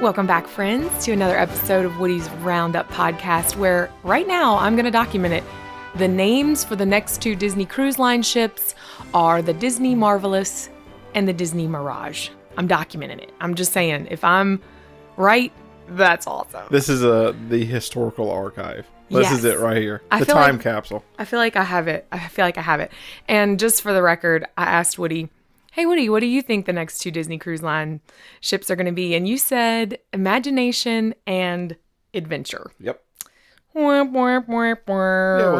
Welcome back, friends, to another episode of Woody's Roundup podcast, where right now I'm going to document it. The names for the next two Disney Cruise Line ships are the Disney Marvelous and the Disney Mirage. I'm documenting it. I'm just saying, if I'm right, that's awesome. This is the historical archive. This is it right here. The time capsule. I feel like I have it. And just for the record, I asked Woody, hey, Woody, what do you think the next two Disney Cruise Line ships are going to be? And you said Imagination and Adventure. Yep. Yeah, we'll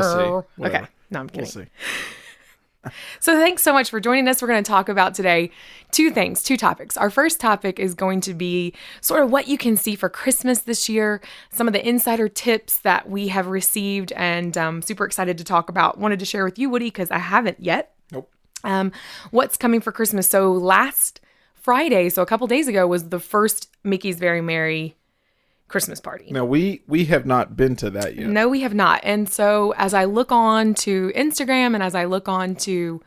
see. Okay. No, I'm kidding. We'll see. So thanks so much for joining us. We're going to talk about today two topics. Our first topic is going to be sort of what you can see for Christmas this year, some of the insider tips that we have received, and super excited to talk about. Wanted to share with you, Woody, because I haven't yet. Nope. What's coming for Christmas. So last Friday, so a couple days ago, was the first Mickey's Very Merry Christmas party. Now, we have not been to that yet. No, we have not. And so as I look on to Instagram and as I look on to,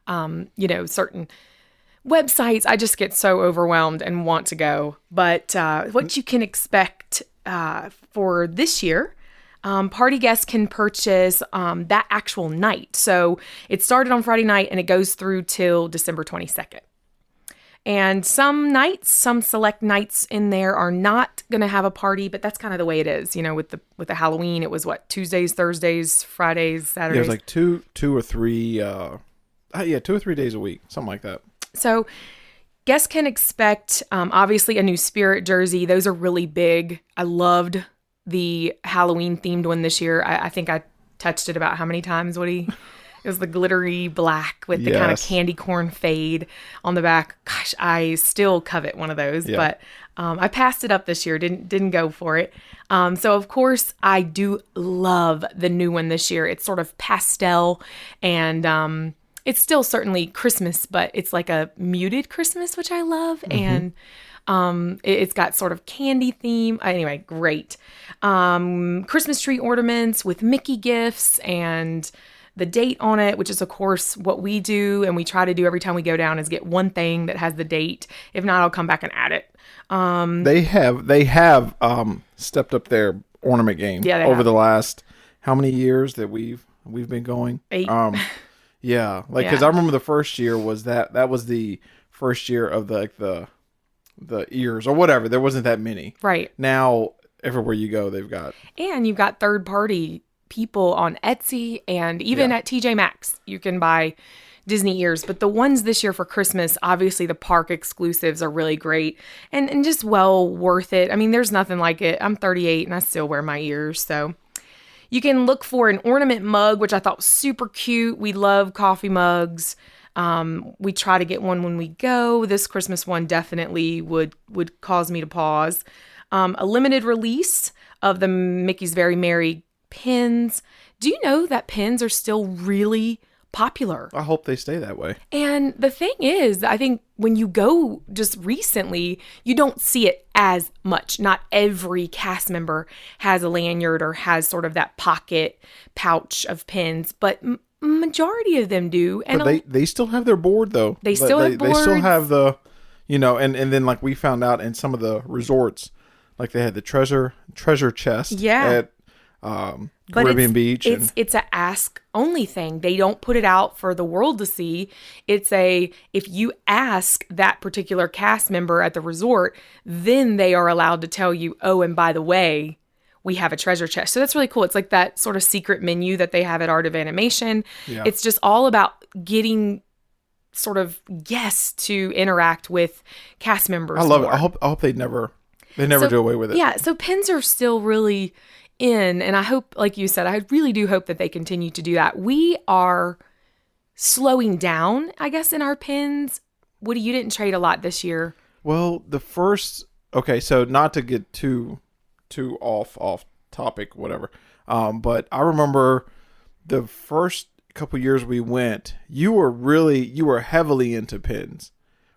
certain websites, I just get so overwhelmed and want to go. But what you can expect for this year, party guests can purchase that actual night. So it started on Friday night and it goes through till December 22nd. And some select nights in there are not going to have a party, but that's kind of the way it is. You know, with the Halloween, it was what, Tuesdays, Thursdays, Fridays, Saturdays. Yeah, it was like two or three 2 or 3 days a week, something like that. So guests can expect, obviously, a new Spirit jersey. Those are really big. I loved the Halloween themed one this year. I think I touched it about how many times, Woody? It was the glittery black with the kind of candy corn fade on the back. Gosh, I still covet one of those, but I passed it up this year. Didn't go for it. So of course I do love the new one this year. It's sort of pastel and it's still certainly Christmas, but it's like a muted Christmas, which I love. Mm-hmm. And it's got sort of candy theme. Anyway, great. Christmas tree ornaments with Mickey gifts and the date on it, which is of course what we do and we try to do every time we go down, is get one thing that has the date. If not, I'll come back and add it. They have stepped up their ornament game over the last how many years that we've been going? 8. Because I remember the first year was that was the first year of the ears or whatever. There wasn't that many. Right. Now everywhere you go, they've got. And you've got third party people on Etsy and even at TJ Maxx, you can buy Disney ears. But the ones this year for Christmas, obviously the park exclusives are really great and just well worth it. I mean, there's nothing like it. I'm 38 and I still wear my ears. So you can look for an ornament mug, which I thought was super cute. We love coffee mugs. We try to get one when we go. This Christmas one definitely would cause me to pause. A limited release of the Mickey's Very Merry pins. Do you know that pins are still really popular? I hope they stay that way. And the thing is, I think when you go just recently, you don't see it as much. Not every cast member has a lanyard or has sort of that pocket pouch of pins, but majority of them do. And but they still have their board though. They still have boards. They still have the, and then like we found out in some of the resorts, like they had the treasure chest at Caribbean Beach. It's a ask only thing. They don't put it out for the world to see. It's if you ask that particular cast member at the resort, then they are allowed to tell you, oh, and by the way, we have a treasure chest. So that's really cool. It's like that sort of secret menu that they have at Art of Animation. Yeah. It's just all about getting sort of guests to interact with cast members. I love it. I hope they never do away with it. Yeah. So pins are still really in, and I hope, like you said, I really do hope that they continue to do that. We are slowing down, I guess, in our pins. Woody, you didn't trade a lot this year. Well, so not to get too off topic, whatever. But I remember the first couple years we went, you were heavily into pins,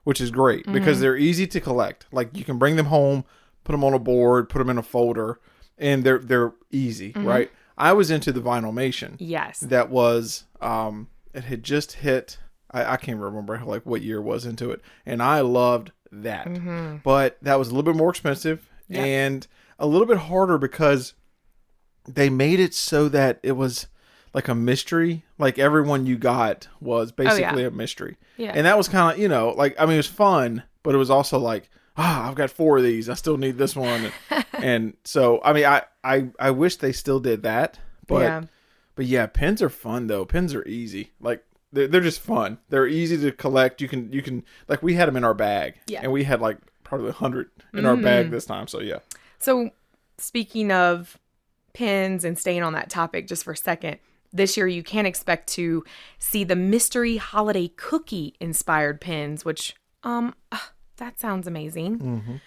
which is great because they're easy to collect. Like you can bring them home, put them on a board, put them in a folder. And they're easy, right? I was into the Vinylmation. Yes. That was, it had just hit, I can't remember like what year it was into it. And I loved that. But that was a little bit more expensive and a little bit harder because they made it so that it was like a mystery. Like everyone you got was basically a mystery. Yeah. And that was kind of, like, I mean, it was fun, but it was also like, I've got 4 of these. I still need this one. And so, I mean, I wish they still did that, but yeah, pins are fun though. Pins are easy. Like they're just fun. They're easy to collect. You can like, we had them in our bag and we had like probably 100 in our bag this time. So yeah. So speaking of pins and staying on that topic just for a second, this year you can expect to see the mystery holiday cookie inspired pins, which that sounds amazing.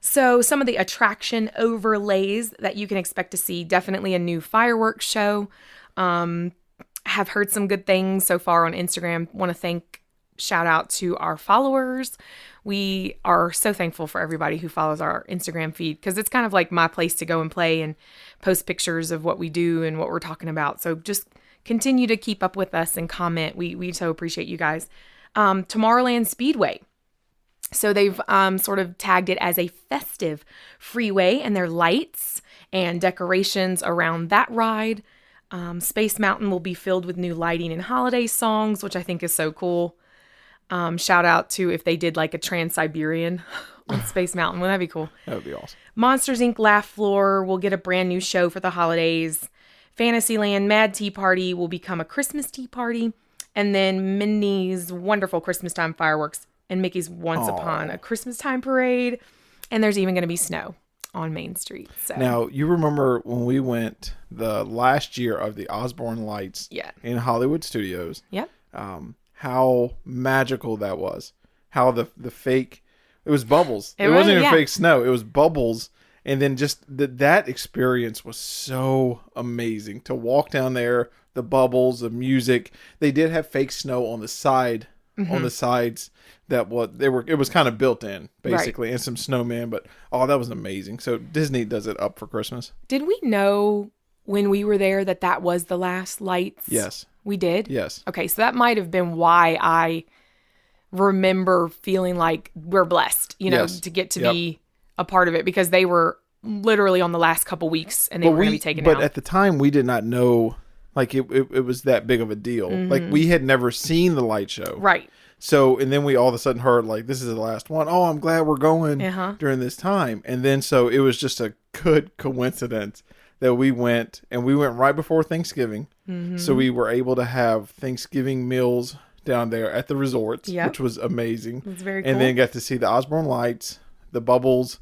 So some of the attraction overlays that you can expect to see, definitely a new fireworks show. Have heard some good things so far on Instagram. Want to shout out to our followers. We are so thankful for everybody who follows our Instagram feed, because it's kind of like my place to go and play and post pictures of what we do and what we're talking about. So just continue to keep up with us and comment. We so appreciate you guys. Tomorrowland Speedway. So they've sort of tagged it as a festive freeway, and their lights and decorations around that ride. Space Mountain will be filled with new lighting and holiday songs, which I think is so cool. Shout out to if they did like a Trans-Siberian on Space Mountain. Wouldn't that be cool? That would be awesome. Monsters Inc. Laugh Floor will get a brand new show for the holidays. Fantasyland Mad Tea Party will become a Christmas tea party. And then Minnie's Wonderful Christmas Time Fireworks and Mickey's Once Upon a Christmas Time Parade. And there's even going to be snow on Main Street. So. Now, you remember when we went the last year of the Osborne Lights in Hollywood Studios? Yep. How magical that was. How the fake, it was bubbles. It wasn't even fake snow. It was bubbles. And then just that experience was so amazing to walk down there, the bubbles, the music. They did have fake snow on the side, on the sides. It was kind of built in basically, and some snowmen, but that was amazing. So Disney does it up for Christmas. Did we know when we were there that was the last lights? Yes. We did? Yes. Okay, so that might have been why I remember feeling like we're blessed, to get to be a part of it, because they were literally on the last couple weeks and they were going to be taken out. But at the time, we did not know like it was that big of a deal. Like we had never seen the light show. Right. So, and then we all of a sudden heard like, this is the last one. Oh, I'm glad we're going during this time. And then, so it was just a good coincidence that we went right before Thanksgiving. So we were able to have Thanksgiving meals down there at the resorts, which was amazing. It was very cool. And then got to see the Osborne Lights, the bubbles,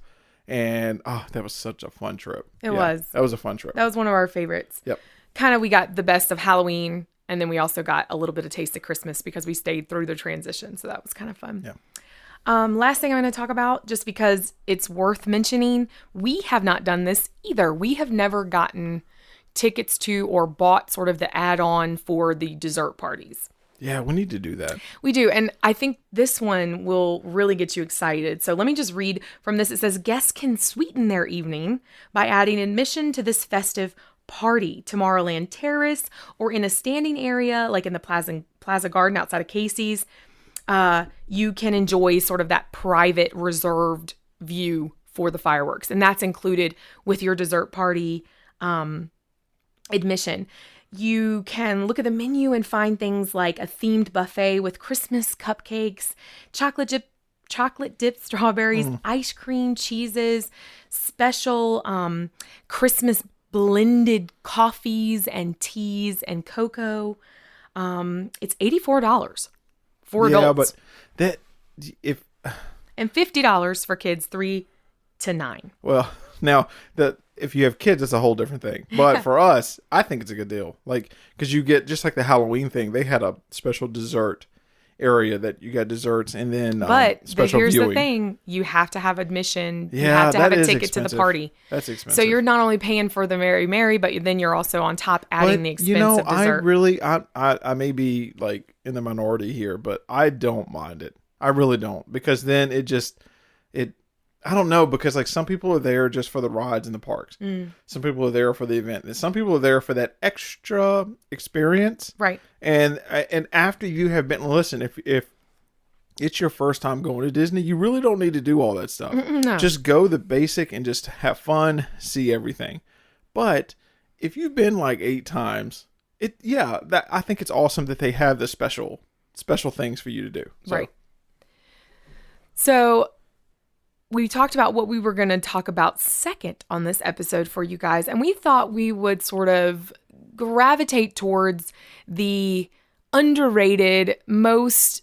and that was such a fun trip. It was. That was a fun trip. That was one of our favorites. Yep. Kind of, we got the best of Halloween, and then we also got a little bit of taste of Christmas because we stayed through the transition. So that was kind of fun. Yeah. Last thing I'm going to talk about, just because it's worth mentioning, we have not done this either. We have never gotten tickets to or bought sort of the add-on for the dessert parties. Yeah, we need to do that. We do. And I think this one will really get you excited. So let me just read from this. It says, guests can sweeten their evening by adding admission to this festive party, Tomorrowland Terrace, or in a standing area like in the Plaza Garden outside of Casey's. You can enjoy sort of that private, reserved view for the fireworks. And that's included with your dessert party admission. You can look at the menu and find things like a themed buffet with Christmas cupcakes, chocolate dipped strawberries, ice cream, cheeses, special Christmas blended coffees and teas and cocoa. It's $84 for adults. Yeah, but and $50 for kids 3 to 9. Well, now if you have kids, it's a whole different thing. But for us, I think it's a good deal. Like, because you get, just like the Halloween thing, they had a special dessert area that you got desserts and then special here's viewing. The thing: you have to have admission. Yeah, you have to have a ticket expensive. to the party. That's expensive. So you're not only paying for the Mary Mary, but then you're also on top adding the expense of dessert. I may be like in the minority here, but I don't mind it. I really don't, because then I don't know, because like some people are there just for the rides in the parks. Some people are there for the event. And some people are there for that extra experience. Right. And after you have been, listen, if it's your first time going to Disney, you really don't need to do all that stuff. No. Just go the basic and just have fun, see everything. But if you've been like 8 times, I think it's awesome that they have the special things for you to do. So. Right. So we talked about what we were going to talk about second on this episode for you guys, and we thought we would sort of gravitate towards the underrated, most,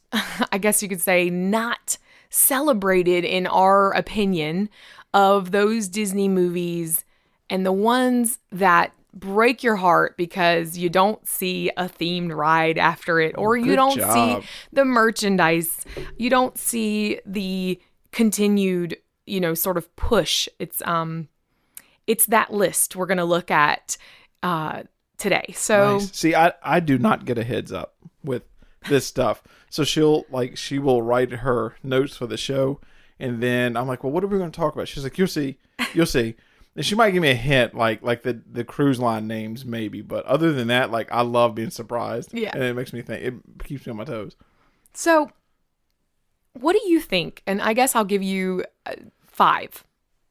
I guess you could say, not celebrated in our opinion of those Disney movies, and the ones that break your heart because you don't see a themed ride after it, or you don't see the merchandise, you don't see the continued, sort of push. It's that list we're going to look at today. So nice. See, I do not get a heads up with this stuff. So she will write her notes for the show, and then I'm like, well, what are we going to talk about? She's like, you'll see. And she might give me a hint, like the cruise line names, maybe. But other than that, like, I love being surprised. Yeah. And it makes me think. It keeps me on my toes. So what do you think? And I guess I'll give you 5.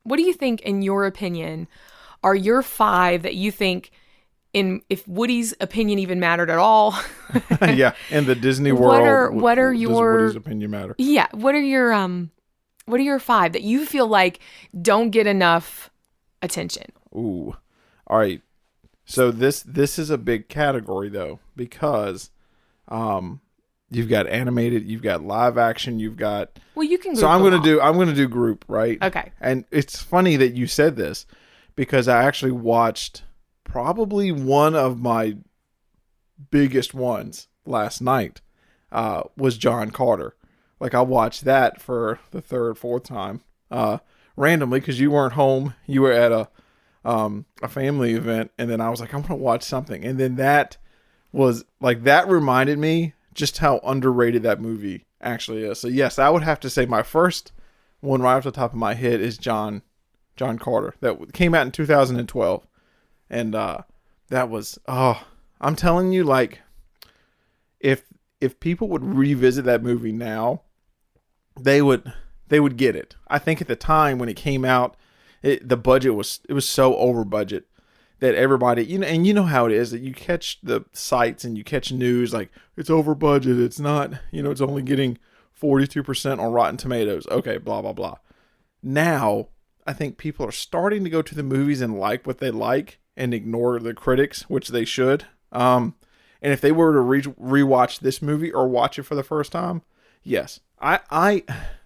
What do you think, in your opinion, are your 5 that you think, if Woody's opinion even mattered at all? Yeah, in the Disney world. What are your... Does Woody's opinion matter? Yeah. What are your 5 that you feel like don't get enough attention? Ooh. All right. So this is a big category, though, because you've got animated, you've got live action, you've got... Well, you can group So I'm them going to do group, right? Okay. And it's funny that you said this, because I actually watched probably one of my biggest ones last night, was John Carter. Like, I watched that for the 3rd, 4th time, randomly, because you weren't home. You were at a family event, and then I was like, I'm going to watch something. And then that reminded me just how underrated that movie actually is. So yes, I would have to say my first one right off the top of my head is John Carter. That came out in 2012. And that was, I'm telling you, like, if people would revisit that movie now, they would get it. I think at the time when it came out, the budget was so over budget that everybody, and you know how it is, that you catch the sites and you catch news like, it's over budget, it's not, it's only getting 42% on Rotten Tomatoes. Okay, blah blah blah. Now I think people are starting to go to the movies and like what they like and ignore the critics, which they should. And if they were to rewatch this movie or watch it for the first time, yes, I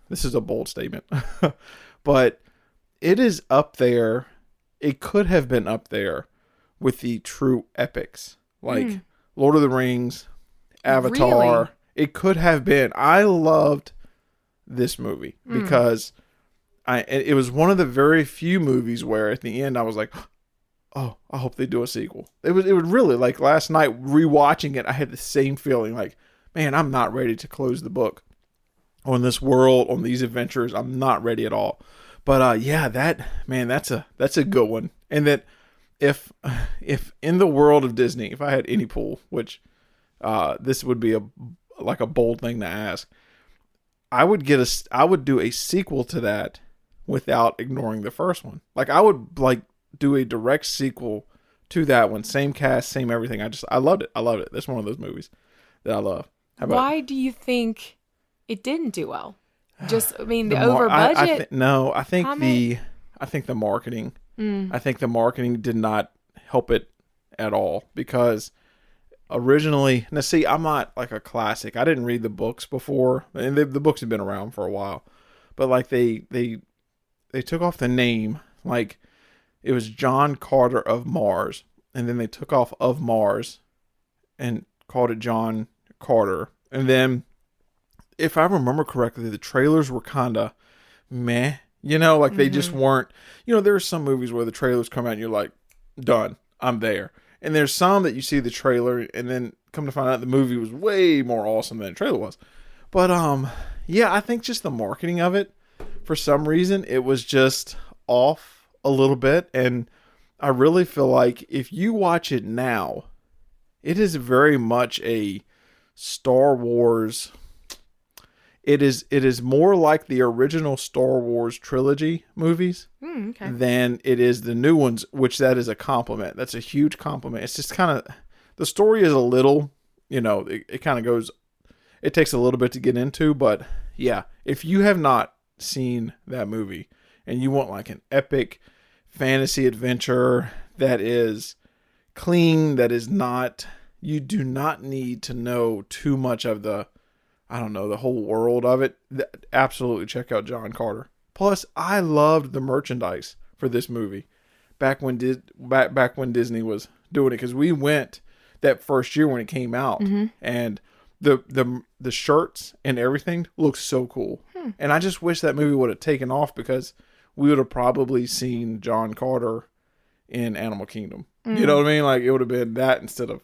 this is a bold statement, but it is up there. It could have been up there with the true epics, like Lord of the Rings, Avatar. Really? It could have been. I loved this movie because it was one of the very few movies where at the end I was like, oh, I hope they do a sequel. It would really, like, last night rewatching it, I had the same feeling, like, man, I'm not ready to close the book on this world, on these adventures. I'm not ready at all. But yeah, that's a good one. And that if in the world of Disney, if I had any pool, which this would be a bold thing to ask, I would do a sequel to that without ignoring the first one. Like, I would do a direct sequel to that one, same cast, same everything. I loved it. That's one of those movies that I love. Why do you think it didn't do well? The over budget? I think the marketing. I think the marketing did not help it at all, because originally, now see, I'm not like a classic. I didn't read the books before, and the books have been around for a while, but like they took off the name, like it was John Carter of Mars, and then they took off of Mars and called it John Carter. And then, if I remember correctly, the trailers were kind of meh, they just weren't, there's some movies where the trailers come out and you're like, done, I'm there. And there's some that you see the trailer and then come to find out the movie was way more awesome than the trailer was. But yeah, I think just the marketing of it, for some reason, it was just off a little bit. And I really feel like if you watch it now, it is very much a Star Wars. it is more like the original Star Wars trilogy movies Okay. than it is the new ones, which that is a compliment. That's a huge compliment. It's just kind of, the story is a little, it kind of goes, it takes a little bit to get into, but yeah, if you have not seen that movie and you want like an epic fantasy adventure that is clean, that is not, you do not need to know too much of the, I don't know, the whole world of it. Absolutely check out John Carter. Plus, I loved the merchandise for this movie back when back when Disney was doing it, because we went that first year when it came out, and the shirts and everything looked so cool. And I just wish that movie would have taken off, because we would have probably seen John Carter in Animal Kingdom. You know what I mean? Like, it would have been that instead of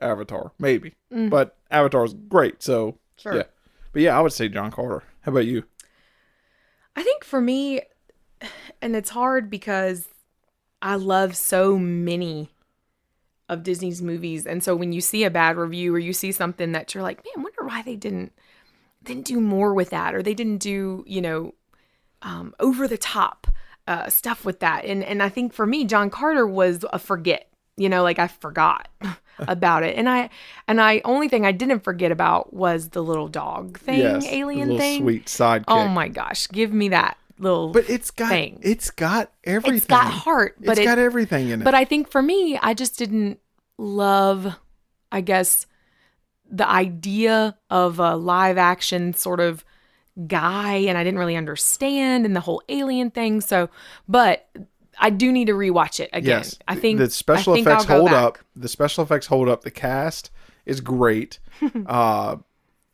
Avatar, maybe. But Avatar's great, so Sure. yeah. But yeah, I would say John Carter. How about you? I think for me, and it's hard because I love so many of Disney's movies. And so when you see a bad review or you see something that you're like, man, I wonder why they didn't do more with that, or they didn't do, over the top stuff with that. And I think for me, John Carter was a forget, like I forgot about it. And I only thing I didn't forget about was the little dog thing, Yes, alien the little thing. sweet sidekick. Oh my gosh, give me that little But it's got thing. it's got everything. It's got heart, but it's got everything in it. But I think for me, I just didn't love, I guess, the idea of a live action sort of guy, and I didn't really understand, and the whole alien thing. So, but I do need to rewatch it again. Yes, I think the special I think effects I'll go hold back. up. The special effects hold up. The cast is great. Yeah,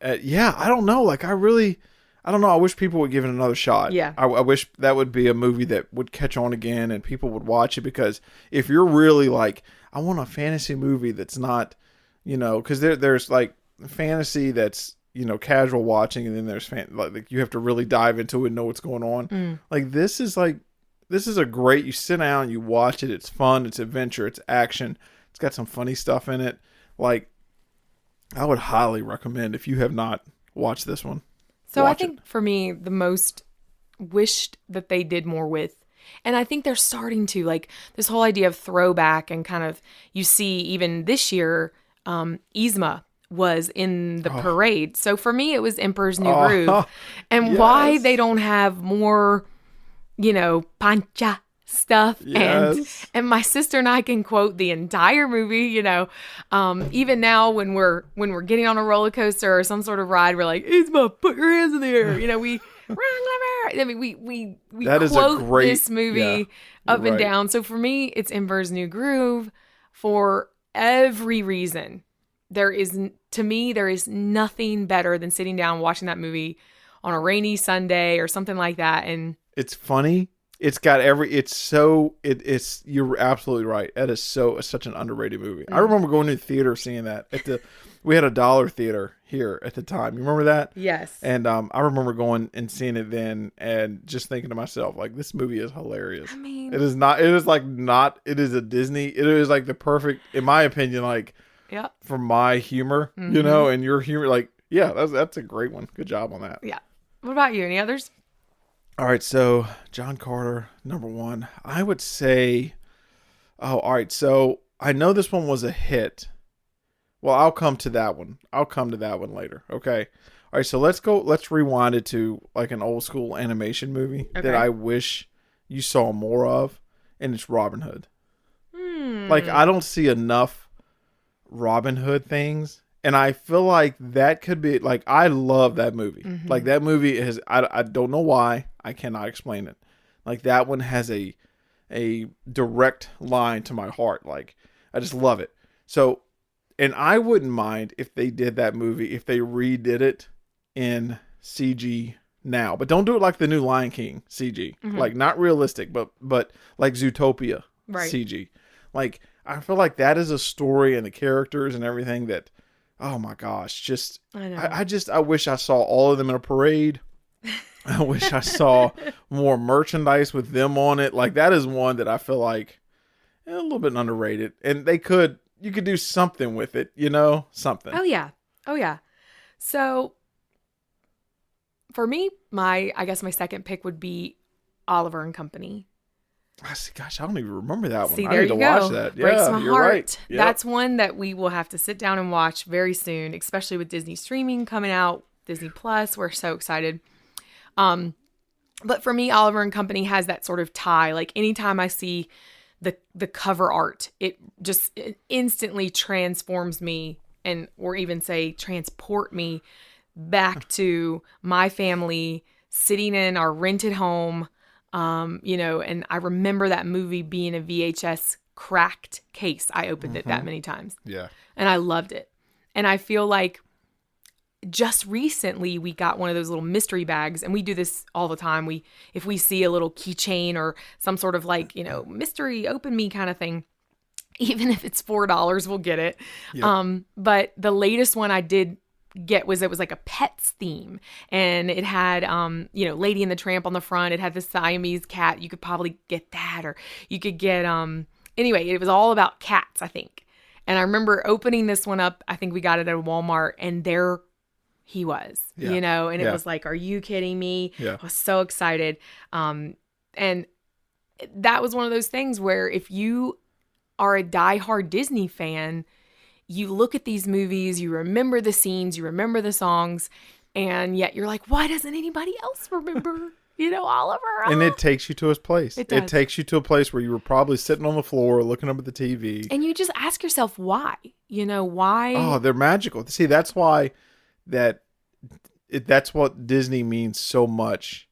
I don't know. Like, I don't know. I wish people would give it another shot. Yeah. I wish that would be a movie that would catch on again and people would watch it, because if you're really like, I want a fantasy movie that's not, because there's like fantasy that's, casual watching, and then there's like you have to really dive into it and know what's going on. Like, this is a great, you sit down, you watch it, it's fun, it's adventure, it's action, it's got some funny stuff in it. Like, I would highly recommend, if you have not watched this one. So I watch think for me, the most wished that they did more with, and I think they're starting to, like, this whole idea of throwback, and kind of, you see even this year, Yzma was in the parade. So for me, it was Emperor's New Groove. And why yes. they don't have more, pancha stuff. Yes. And my sister and I can quote the entire movie, even now when we're getting on a roller coaster or some sort of ride, we're like, Yzma, put your hands in the air. We That is a quote great- this movie yeah, up you're and right. down. So for me, it's Emperor's New Groove for every reason. There is nothing better than sitting down watching that movie on a rainy Sunday or something like that. And It's funny. It's got you're absolutely right. That is such an underrated movie. I remember going to the theater seeing that we had a dollar theater here at the time. You remember that? yes, And I remember going and seeing it then, and just thinking to myself, like, this movie is hilarious. I mean, It is not. It is like not. It is a Disney. It is like the perfect, in my opinion, like, yeah, for my humor, and your humor. Like, yeah, that's a great one. Good job on that. yeah. What about you? Any others? All right, so John Carter, number one. I would say, all right, so I know this one was a hit. Well, I'll come to that one. Later. Okay. All right, so let's rewind it to like an old school animation movie that Okay. I wish you saw more of, and it's Robin Hood. Hmm. Like, I don't see enough Robin Hood things. And I feel like that could be, like, I love that movie. Mm-hmm. Like, that movie is, I don't know why. I cannot explain it. Like, that one has a direct line to my heart. Like, I just love it. So, and I wouldn't mind if they did that movie, if they redid it in CG now. But don't do it like the new Lion King CG. Like, not realistic, but like Zootopia Right. CG. Like, I feel like that is a story and the characters and everything that, oh my gosh, just I know. I wish I saw all of them in a parade. I wish I saw more merchandise with them on it. Like, that is one that I feel like a little bit underrated, and you could do something with it, something. Oh yeah. So for me, I guess my second pick would be Oliver and Company. I see, gosh, I don't even remember that one. See, I there need to you go. watch that. Breaks Yeah, my you're heart. right. Yep. That's one that we will have to sit down and watch very soon, especially with Disney streaming coming out, Disney Plus. We're so excited. But for me, Oliver and Company has that sort of tie. Like anytime I see the cover art, it instantly transforms me or even say transport me back to my family sitting in our rented home. And I remember that movie being a VHS cracked case. I opened it that many times. Yeah. And I loved it. And I feel like just recently we got one of those little mystery bags, and we do this all the time. If we see a little keychain or some sort of mystery open me kind of thing, even if it's $4, we'll get it. Yep. But the latest one I did get it was like a pets theme, and it had Lady and the Tramp on the front. It had the Siamese cat. You could probably get that, or you could get anyway, it was all about cats, I think. And I remember opening this one up. I think we got it at Walmart, and there he was, and it was like, are you kidding me? Yeah. I was so excited. And that was one of those things where if you are a diehard Disney fan, you look at these movies, you remember the scenes, you remember the songs, and yet you're like, why doesn't anybody else remember, Oliver? And it takes you to his place. It does. It takes you to a place where you were probably sitting on the floor looking up at the TV. And you just ask yourself why, why? Oh, they're magical. See, that's why that's what Disney means so much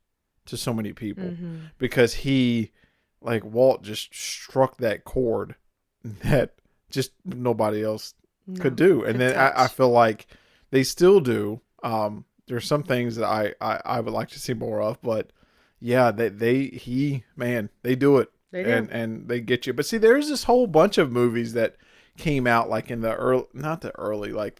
to so many people, because Walt just struck that chord that just nobody else could do. And then I feel like they still do. There's some things that I would like to see more of, but yeah, they do it. They do. And they get you. But see, there's this whole bunch of movies that came out like in the early, not the early, like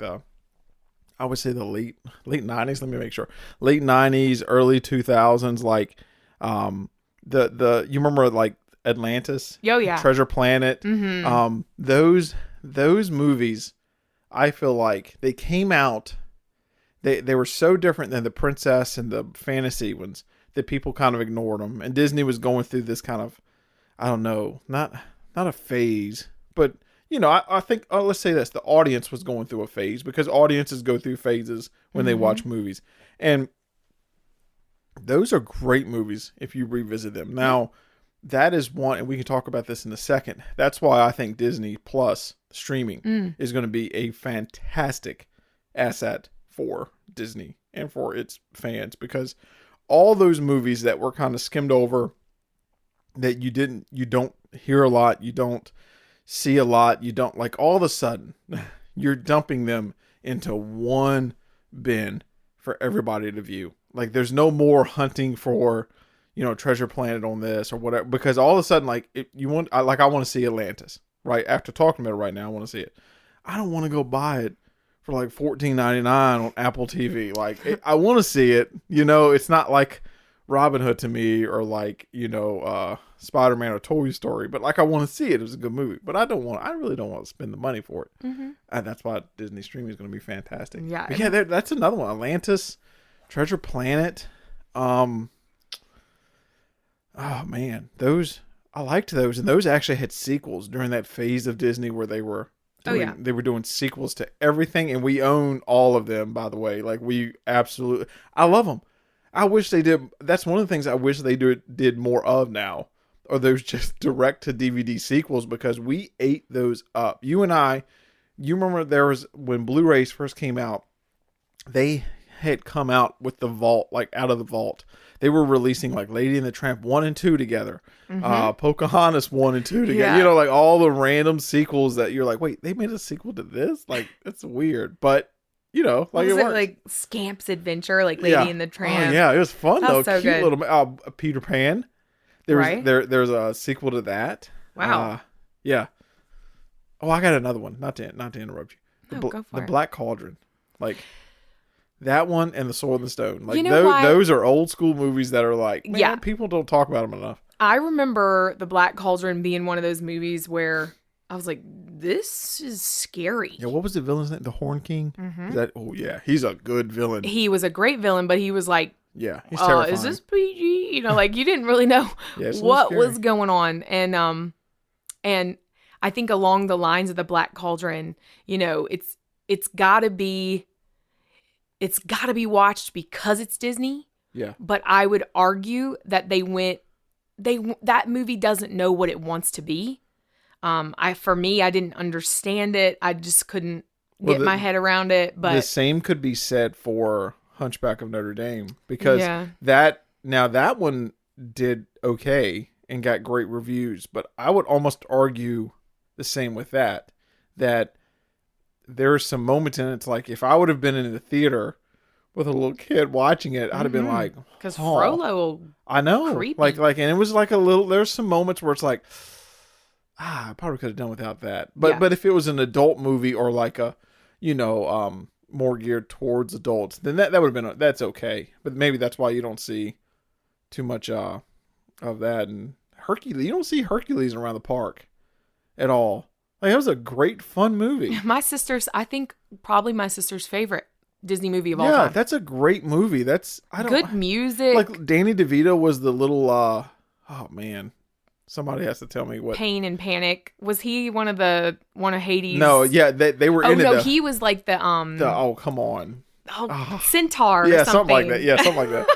I would say the late 90s. Let me make sure. Late 90s, early 2000s, like you remember like Atlantis? Oh yeah. Treasure Planet. Mm-hmm. Those movies, I feel like they came out, they were so different than the princess and the fantasy ones that people kind of ignored them. And Disney was going through this kind of, I don't know, not a phase, but I think, let's say this, the audience was going through a phase, because audiences go through phases when they watch movies. And those are great movies if you revisit them. Now, that is one, and we can talk about this in a second. That's why I think Disney Plus streaming is going to be a fantastic asset for Disney and for its fans, because all those movies that were kind of skimmed over, that you don't hear a lot, you don't see a lot, you don't, like, all of a sudden you're dumping them into one bin for everybody to view. Like, there's no more hunting for Treasure Planet on this or whatever, because all of a sudden, like, I want to see Atlantis, right? After talking about it right now, I want to see it. I don't want to go buy it for like $14.99 on Apple TV. Like, I want to see it. It's not like Robin Hood to me, or like Spider-Man or Toy Story, but like, I want to see it. It was a good movie, but I really don't want to spend the money for it. And that's why Disney streaming is going to be fantastic. Yeah, but yeah, that's another one. Atlantis, Treasure Planet. Oh man, I liked those, and those actually had sequels during that phase of Disney where they were doing sequels to everything, and we own all of them, by the way. Like, I love them. I wish they did. That's one of the things I wish they did more of now, or those just direct to DVD sequels, because we ate those up. You and I, you remember when Blu-rays first came out, they had come out with the vault, like out of the vault. They were releasing like Lady and the Tramp 1 and 2 together, Pocahontas 1 and 2 together. Yeah. Like all the random sequels that you're like, wait, they made a sequel to this? Like, it's weird, but like, it works. Like Scamp's Adventure, like Lady and the Tramp. Oh, yeah, it was fun though. So Cute good. little Peter Pan. There's a sequel to that. Wow. Yeah. Oh, I got another one. Not to interrupt you. Go for the it. Black Cauldron, like that one, and The Sword and the Stone. Like, why? Those are old school movies that are like, man, Yeah. people don't talk about them enough. I remember The Black Cauldron being one of those movies where I was like, this is scary. Yeah, what was the villain's name? The Horn King? Is that? Oh yeah, he's a good villain. He was a great villain, but he was like Yeah, he's terrifying. Is this PG? Like you didn't really know Yeah, it's a little what scary. was going on. And I think along the lines of the Black Cauldron, it's gotta be watched because it's Disney. Yeah. But I would argue that that movie doesn't know what it wants to be. For me, I didn't understand it. I just couldn't get my head around it. But the same could be said for Hunchback of Notre Dame, because Yeah. that one did okay and got great reviews, but I would almost argue the same with that there's some moments in it, it's like if I would have been in the theater with a little kid watching it, I'd have been like, because oh, Frollo, I know, creepy. like, and it was like there's some moments where it's like, I probably could have done without that. But Yeah. but if it was an adult movie or like a, more geared towards adults, then that would have been, that's okay. But maybe that's why you don't see too much of that. And Hercules, you don't see Hercules around the park at all. Like, it was a great fun movie. I think probably my sister's favorite Disney movie of all Yeah, time. that's a great movie. Good music. Like Danny DeVito was the little oh man. Somebody has to tell me what. Pain and Panic. Was he one of Hades? No, yeah, they were in it. No, he was like the oh, come on. Centaur. Yeah, or something like that. Yeah, something like that.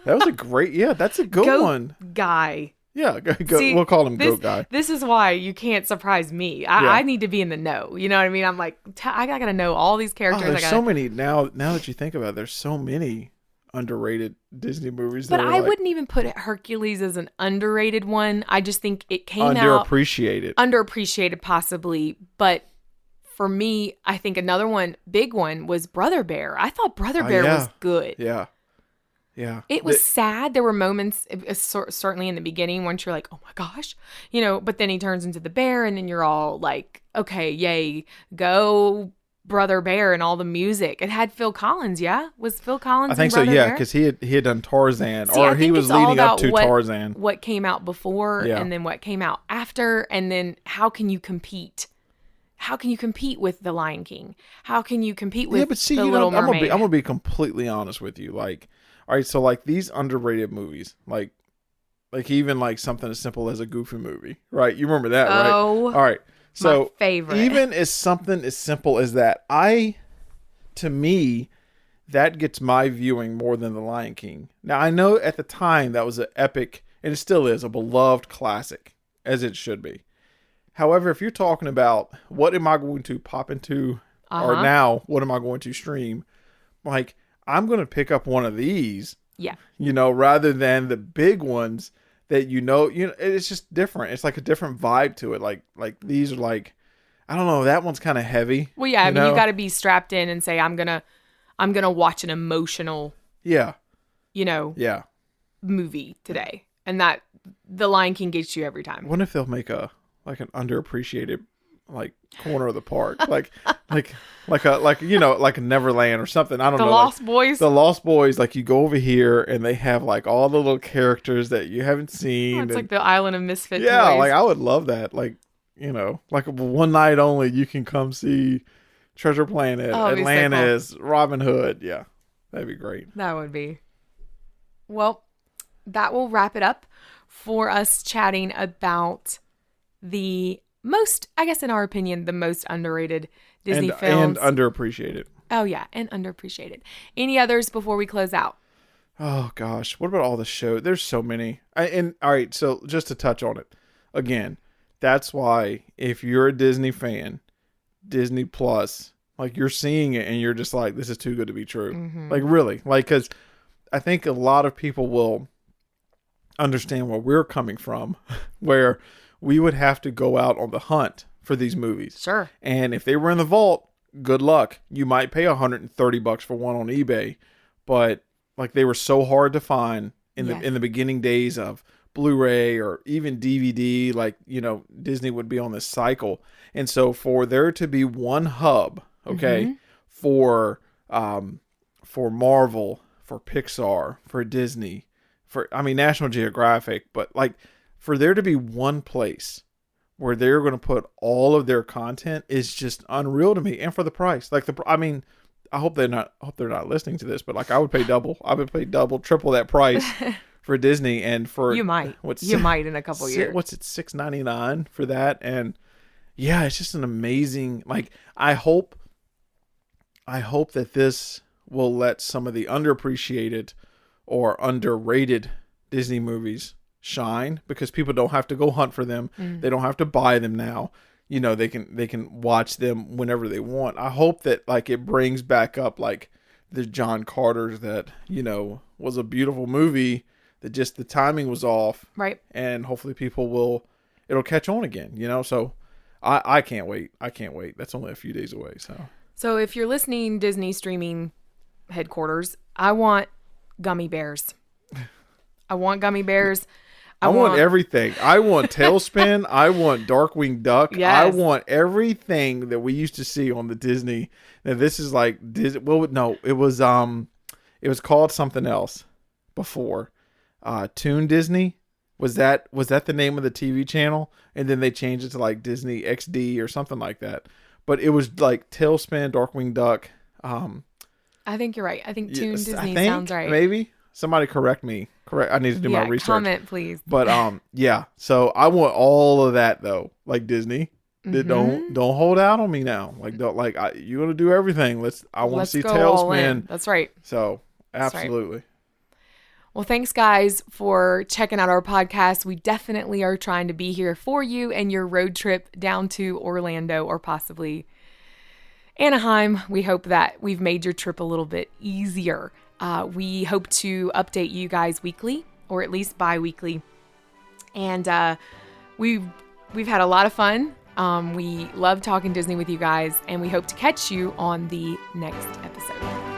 That was a great. Yeah, that's a good Goat one. Guy. Yeah, See, we'll call him Goat Guy. This is why you can't surprise me. I need to be in the know. You know what I mean? I'm like, I gotta know all these characters. There's so many now that you think about it, there's so many underrated Disney movies. But I wouldn't even put Hercules as an underrated one. I just think it came out underappreciated possibly. But for me, I think another big one was Brother Bear. I thought Brother Bear was good. Yeah. Yeah. It was sad. There were moments, certainly in the beginning, once you're like, oh my gosh, but then he turns into the bear and then you're all like, okay, yay, go Brother Bear, and all the music. It had Phil Collins, yeah? Was Phil Collins I think in so, Brother yeah, Bear? because he had done Tarzan, See, or I he think was it's all leading up about to Tarzan. What came out before and then what came out after, and then how can you compete? How can you compete with The Lion King? How can you compete with The Little Mermaid? I'm gonna be completely honest with you. Like, all right, so like these underrated movies, like even like something as simple as a Goofy movie, right? You remember that, right? Oh, all right. So my favorite. Even as something as simple as that, to me, that gets my viewing more than The Lion King. Now, I know at the time that was an epic, and it still is, a beloved classic, as it should be. However, if you're talking about what am I going to pop into, or now what am I going to stream, like, I'm going to pick up one of these, yeah, rather than the big ones that it's just different. It's like a different vibe to it. Like these are like, I don't know, that one's kind of heavy. Well, yeah, I mean, you got to be strapped in and say, I'm gonna watch an emotional, yeah, movie today, and that The Lion King gets you every time. What if they'll make an underappreciated corner of the park, like a Neverland or something? I don't know. The Lost Boys. The Lost Boys, like you go over here and they have like all the little characters that you haven't seen. It's like the Island of Misfit Yeah, Toys. like I would love that. Like, like one night only, you can come see Treasure Planet, Atlantis, Robin Hood. Yeah, that'd be great. That would be. Well, that will wrap it up for us chatting about the most, I guess in our opinion, the most underrated Disney films. And underappreciated. Oh, yeah, and underappreciated. Any others before we close out? Oh, gosh. What about all the shows? There's so many. And all right, so just to touch on it. Again, that's why if you're a Disney fan, Disney Plus, like you're seeing it and you're just like, this is too good to be true. Mm-hmm. Like really. Like, because I think a lot of people will understand where we're coming from, where we would have to go out on the hunt for these movies. Sure. And if they were in the vault, good luck. You might pay $130 for one on eBay, but like they were so hard to find in the beginning days of Blu-ray or even DVD, like, Disney would be on this cycle. And so for there to be one hub, okay, for Marvel, for Pixar, for Disney, National Geographic, but like for there to be one place where they're going to put all of their content is just unreal to me. And for the price, like I hope they're not listening to this, but like I would pay double. I would pay double, triple that price for Disney, and for You might in a couple years. What's it, $6.99 for that? And yeah, it's just an amazing. Like I hope that this will let some of the underappreciated or underrated Disney movies shine, because people don't have to go hunt for them. They don't have to buy them now. You know, they can watch them whenever they want. I hope that like it brings back up like the John Carters, that, you know, was a beautiful movie that just the timing was off. Right. And hopefully it'll catch on again, you know? So I can't wait. I can't wait. That's only a few days away. So if you're listening, Disney streaming headquarters, I want gummy bears. I want gummy bears. I want everything. I want Tailspin. I want Darkwing Duck. Yes. I want everything that we used to see on the Disney. Now this is like Disney. Well, no, it was called something else before. Toon Disney. Was that the name of the TV channel? And then they changed it to like Disney XD or something like that. But it was like Tailspin, Darkwing Duck. I think you're right. I think Toon yes, Disney sounds right. Maybe somebody correct me. Correct. I need to do my research. Comment, please. But yeah. So I want all of that though, like Disney. Don't hold out on me now. Like you want to do everything. I want to see Tailspin. That's right. So absolutely. Right. Well, thanks guys for checking out our podcast. We definitely are trying to be here for you and your road trip down to Orlando or possibly Anaheim. We hope that we've made your trip a little bit easier. We hope to update you guys weekly, or at least bi-weekly. And we've had a lot of fun. We love talking Disney with you guys, and we hope to catch you on the next episode.